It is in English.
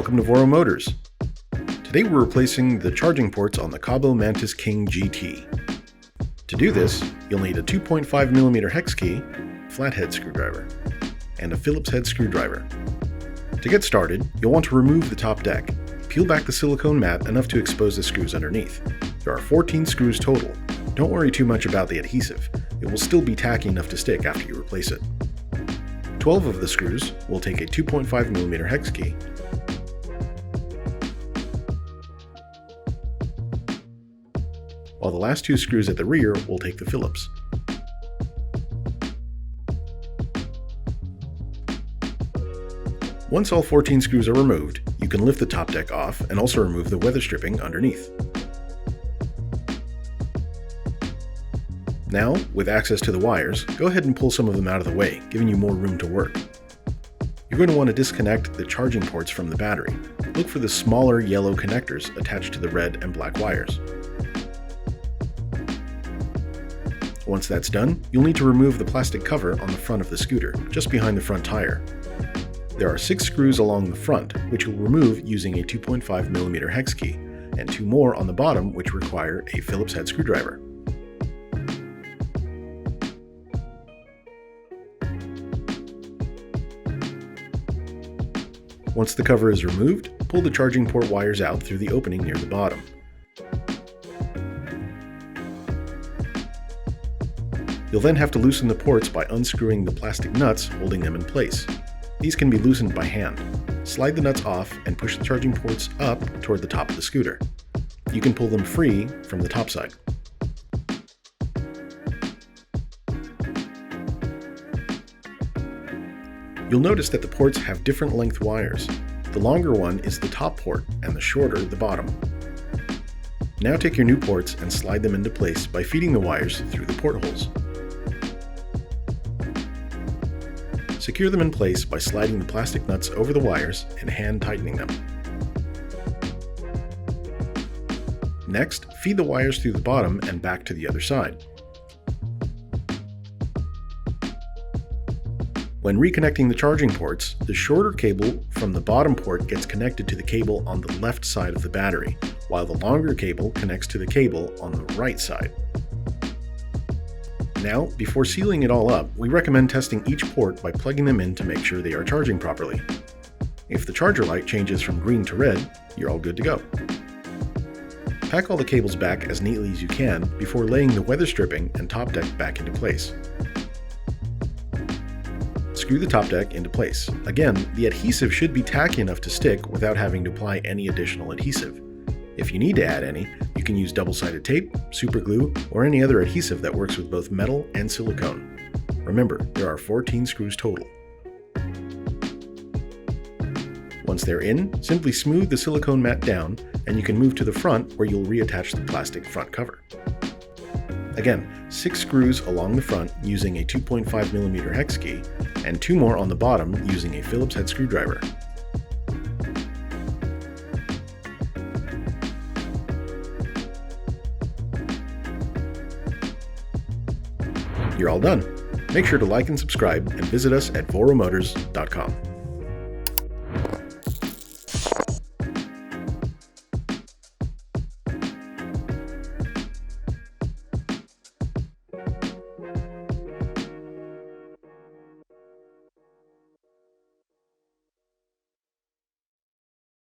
Welcome to Voromotors. Today we're replacing the charging ports on the Kaabo Mantis King GT. To do this, you'll need a 2.5mm hex key, flathead screwdriver, and a Phillips head screwdriver. To get started, you'll want to remove the top deck. Peel back the silicone mat enough to expose the screws underneath. There are 14 screws total. Don't worry too much about the adhesive. It will still be tacky enough to stick after you replace it. 12 of the screws will take a 2.5mm hex key, while the last two screws at the rear will take the Phillips. Once all 14 screws are removed, you can lift the top deck off and also remove the weather stripping underneath. Now, with access to the wires, go ahead and pull some of them out of the way, giving you more room to work. You're going to want to disconnect the charging ports from the battery. Look for the smaller yellow connectors attached to the red and black wires. Once that's done, you'll need to remove the plastic cover on the front of the scooter, just behind the front tire. There are 6 screws along the front, which you'll remove using a 2.5mm hex key, and 2 more on the bottom which require a Phillips head screwdriver. Once the cover is removed, pull the charging port wires out through the opening near the bottom. You'll then have to loosen the ports by unscrewing the plastic nuts holding them in place. These can be loosened by hand. Slide the nuts off and push the charging ports up toward the top of the scooter. You can pull them free from the top side. You'll notice that the ports have different length wires. The longer one is the top port and the shorter the bottom. Now take your new ports and slide them into place by feeding the wires through the portholes. Secure them in place by sliding the plastic nuts over the wires and hand tightening them. Next, feed the wires through the bottom and back to the other side. When reconnecting the charging ports, the shorter cable from the bottom port gets connected to the cable on the left side of the battery, while the longer cable connects to the cable on the right side. Now, before sealing it all up, we recommend testing each port by plugging them in to make sure they are charging properly. If the charger light changes from green to red, you're all good to go. Pack all the cables back as neatly as you can before laying the weather stripping and top deck back into place. Screw the top deck into place. Again, the adhesive should be tacky enough to stick without having to apply any additional adhesive. If you need to add any, you can use double-sided tape, super glue, or any other adhesive that works with both metal and silicone. Remember, there are 14 screws total. Once they're in, simply smooth the silicone mat down, and you can move to the front where you'll reattach the plastic front cover. Again, 6 screws along the front using a 2.5mm hex key, and 2 more on the bottom using a Phillips head screwdriver. You're all done. Make sure to like and subscribe and visit us at voromotors.com.